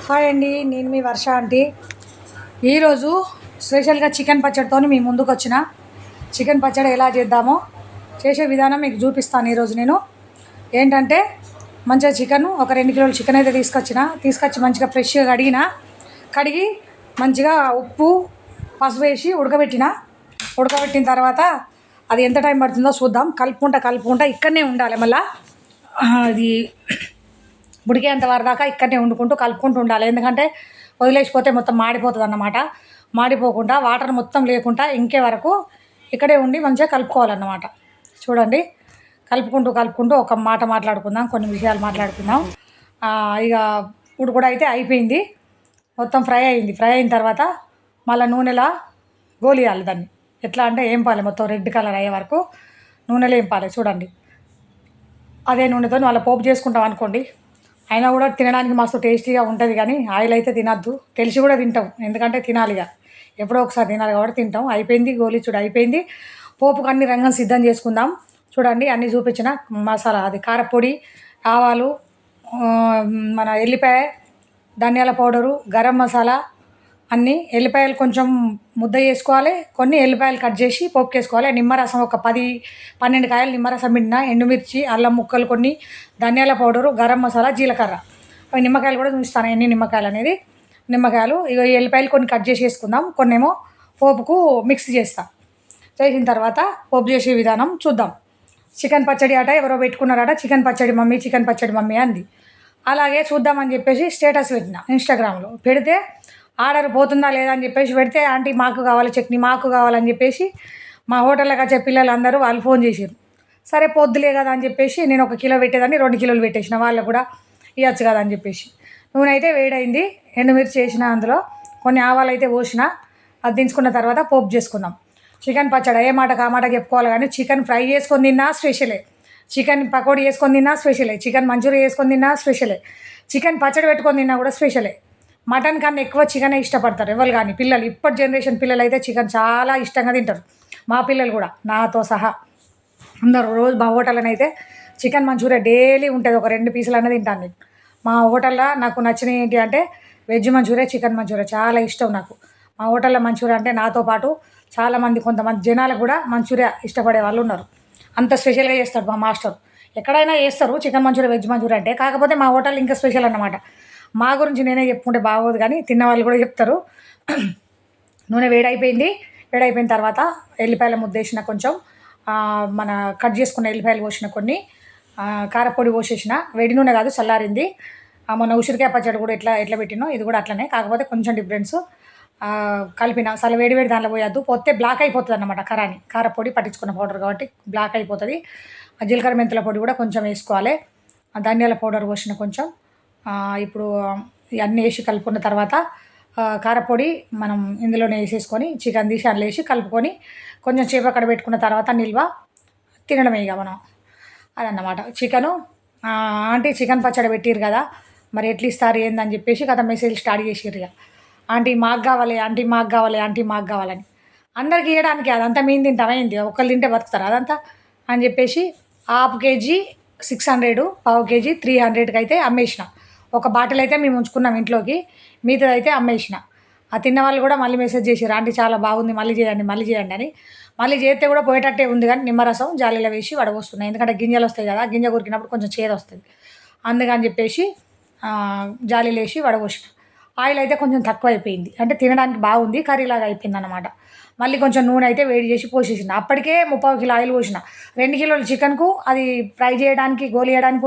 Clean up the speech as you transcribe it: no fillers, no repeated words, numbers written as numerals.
Hi అండి, నేను మీ వర్ష aunty. ఈరోజు స్పెషల్గా చికెన్ పచ్చడితో మీ ముందుకు వచ్చిన. చికెన్ పచ్చడి ఎలా చేద్దామో చేసే విధానం మీకు చూపిస్తాను. ఈరోజు నేను ఏంటంటే మంచిగా చికెన్ ఒక 2 కిలోల చికెన్ అయితే తీసుకొచ్చి మంచిగా ఫ్రెష్గా కడిగి మంచిగా ఉప్పు పసుపు వేసి ఉడకబెట్టిన తర్వాత అది ఎంత టైం పడుతుందో చూద్దాం. కలుపుకుంటా ఇక్కడనే ఉండాలి. మళ్ళీ అది ఉడికేంత వరదాకా ఇక్కడనే కలుపుకుంటూ ఉండాలి. ఎందుకంటే వదిలేసిపోతే మొత్తం మాడిపోతుంది అన్నమాట. మాడిపోకుండా వాటర్ మొత్తం లేకుండా ఇంకే వరకు ఇక్కడే ఉండి మంచిగా కలుపుకోవాలన్నమాట. చూడండి, కలుపుకుంటూ ఒక మాట మాట్లాడుకుందాం, కొన్ని విషయాలు మాట్లాడుకుందాం. ఇక కూడా అయితే అయిపోయింది, మొత్తం ఫ్రై అయింది. ఫ్రై అయిన తర్వాత మళ్ళీ నూనెలా గోలియాలి దాన్ని. ఎట్లా అంటే ఏంపాలి, మొత్తం రెడ్ కలర్ అయ్యే వరకు నూనెలో ఏంపాలి. చూడండి, అదే నూనెతో మళ్ళీ పోపు చేసుకుంటాం అనుకోండి, అయినా కూడా తినడానికి మస్తు టేస్టీగా ఉంటుంది. కానీ ఆయిల్ అయితే తినద్దు, తెలిసి కూడా తింటాం, ఎందుకంటే తినాలిగా, ఎప్పుడో ఒకసారి తినాలి కాబట్టి తింటాం. అయిపోయింది గోలిచుడు అయిపోయింది. పోపుకు అన్ని రంగం సిద్ధం చేసుకుందాం. చూడండి, అన్నీ చూపించిన మసాలా, అది కారపొడి, ఆవాలు, మన ఎల్లిపాయ, ధనియాల పౌడరు, గరం మసాలా, అన్నీ. ఎల్లిపాయలు కొంచెం ముద్ద చేసుకోవాలి, కొన్ని ఎల్లిపాయలు కట్ చేసి పోపుకి వేసుకోవాలి. నిమ్మరసం ఒక 10-12 కాయలు నిమ్మరసం పిండిన, ఎండుమిర్చి, అల్లం ముక్కలు కొన్ని, ధనియాల పౌడరు, గరం మసాలా, జీలకర్ర. అవి నిమ్మకాయలు కూడా చూస్తాను ఎన్ని నిమ్మకాయలు అనేది. నిమ్మకాయలు ఇక ఎల్లిపాయలు కొన్ని కట్ చేసి వేసుకుందాం, కొన్నేమో పోపుకు మిక్స్ చేసిన తర్వాత పోపు చేసే విధానం చూద్దాం. చికెన్ పచ్చడి అట ఎవరో పెట్టుకున్నారట, చికెన్ పచ్చడి మమ్మీ అంది. అలాగే చూద్దామని చెప్పేసి స్టేటస్ పెట్టిన ఇన్స్టాగ్రామ్లో. పెడితే ఆర్డర్ పోతుందా లేదా అని చెప్పేసి పెడితే, ఆంటీ మాకు కావాలి చట్నీ, మాకు కావాలని చెప్పేసి మా హోటల్లోకి వచ్చే పిల్లలందరూ వాళ్ళు ఫోన్ చేసారు. సరే పొద్దులే కదా అని చెప్పేసి నేను 1 కిలో పెట్టేదాన్ని 2 కిలోలు పెట్టేసిన, వాళ్ళకు కూడా ఇవ్వచ్చు కదా అని చెప్పేసి. నూనె అయితే వేడైంది, ఎండుమిర్చి వేసిన, అందులో కొన్ని ఆవాలు అయితే పోసిన. అది దించుకున్న తర్వాత పోపు చేసుకుందాం. చికెన్ పచ్చడి ఏ మాట కామాట చెప్పుకోవాలి, కానీ చికెన్ ఫ్రై చేసుకొని తిన్నా స్పెషలే, చికెన్ పకోడీ వేసుకొని తిన్నా స్పెషలే, చికెన్ మంచూరియా వేసుకొని తిన్నా స్పెషలే, చికెన్ పచ్చడి పెట్టుకొని తిన్నా కూడా స్పెషలే. మటన్ కన్నా ఎక్కువ చికెనే ఇష్టపడతారు ఎవరు కానీ పిల్లలు. ఇప్పటి జనరేషన్ పిల్లలు అయితే చికెన్ చాలా ఇష్టంగా తింటారు, మా పిల్లలు కూడా నాతో సహా అందరూ. రోజు మా హోటల్లోనే అయితే చికెన్ మంచూరియా డైలీ ఉంటుంది, ఒక 2 పీసులు అనేది తింటాను నేను. మా హోటల్లో నాకు నచ్చినవి ఏంటి అంటే వెజ్ మంచూరియా, చికెన్ మంచూరియా చాలా ఇష్టం నాకు. మా హోటల్లో మంచూరియా అంటే నాతో పాటు చాలామంది, కొంతమంది జనాలకు కూడా మంచూరియా ఇష్టపడే వాళ్ళు ఉన్నారు. అంత స్పెషల్గా చేస్తాడు మా మాస్టర్. ఎక్కడైనా చేస్తారు చికెన్ మంచూరియా, వెజ్ మంచూరియా అంటే, కాకపోతే మా హోటల్ ఇంకా స్పెషల్ అన్నమాట. మా గురించి నేనే చెప్పుకుంటే బాగోదు, కానీ తిన్న వాళ్ళు కూడా చెప్తారు. నూనె వేడైపోయిన తర్వాత ఎల్లిపాయల ముద్దేసిన, కొంచెం మన కట్ చేసుకున్న ఎల్లిపాయలు పోసిన, కొన్ని కారపొడి పోసేసిన. వేడి నూనె కాదు, చల్లారింది. మొన్న ఉసిరికాయ పచ్చడి కూడా ఎట్లా పెట్టినో ఇది కూడా అట్లనే, కాకపోతే కొంచెం డిఫరెన్స్. కలిపిన అసలు వేడి దాంట్లో పోయొద్దు, పోతే బ్లాక్ అయిపోతుంది అన్నమాట. కారపొడి పట్టించుకున్న పౌడర్ కాబట్టి బ్లాక్ అయిపోతుంది. జీలకర్ర మెంతుల పొడి కూడా కొంచెం వేసుకోవాలి. ధనియాల పౌడర్ పోసిన కొంచెం. ఇప్పుడు ఇవన్నీ వేసి కలుపుకున్న తర్వాత కారపొడి మనం ఇందులోనే వేసేసుకొని చికెన్ తీసి అందులో వేసి కలుపుకొని కొంచెం సేపు అక్కడ పెట్టుకున్న తర్వాత నిల్వ తినడమే ఇక మనం. అదన్నమాట చికెను. ఆంటీ చికెన్ పచ్చడి పెట్టిరు కదా, మరి ఎట్లా ఇస్తారు ఏందని చెప్పేసి కదా మెసేజ్ స్టార్ట్ చేసిర్రు. ఇక ఆంటీ మాకు కావాలి, ఆంటీ మాకు కావాలి, ఆంటీ మాకు కావాలని అందరికి ఇవ్వడానికి. అదంతా మేము తింటామైంది, ఒకళ్ళు తింటే బతుకుతారు అదంతా అని చెప్పేసి 1/2 కేజీ 600, 1/2 కేజీ 300కి అయితే అమ్మేసిన. ఒక బాటిల్ అయితే మేము ఉంచుకున్నాం ఇంట్లోకి, మిగతాది అయితే అమ్మేసిన. ఆ తిన్న వాళ్ళు కూడా మళ్ళీ మెసేజ్ చేసారు, ఆంటీ చాలా బాగుంది, మళ్ళీ చేయండి అని. మళ్ళీ చేస్తే కూడా పోయేటట్టే ఉంది, కానీ నిమ్మరసం జాలీలో వేసి వడబోస్తున్నాయి. ఎందుకంటే గింజలు వస్తాయి కదా, గింజ కొరికినప్పుడు కొంచెం చేదు వస్తుంది, అందుకని చెప్పేసి జాలీలో వేసి వడబోసిన. ఆయిల్ అయితే కొంచెం తక్కువ అయిపోయింది, అంటే తినడానికి బాగుంది, కర్రీలాగా అయిపోయింది అనమాట. మళ్ళీ కొంచెం నూనె అయితే వేడి చేసి పోసేసిన. అప్పటికే 3/4 కిలో ఆయిల్ పోసిన. 2 కిలోల చికెన్కు అది ఫ్రై చేయడానికి, గోలి వేయడానికి